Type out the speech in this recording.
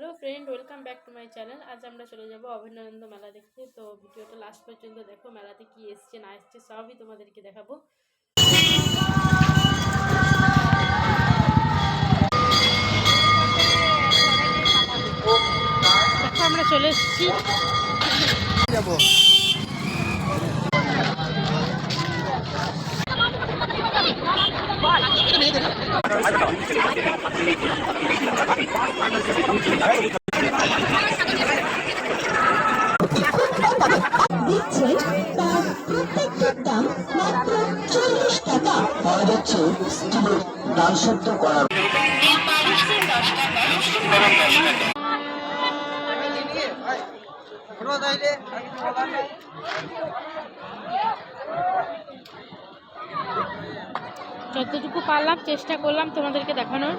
Hello friend welcome back to my channel. आज আমরা চলে যাব অভয়ানন্দ মেলা দেখতে। তো ভিডিওটা লাস্ট পর্যন্ত দেখো, মেলাতে কি এসছে না এসছে সবই তোমাদেরকে দেখাবো। দেখো আমরা চলে এসেছি। যাব যতটুকু পারলাম চেষ্টা করলাম তোমাদেরকে দেখানোর।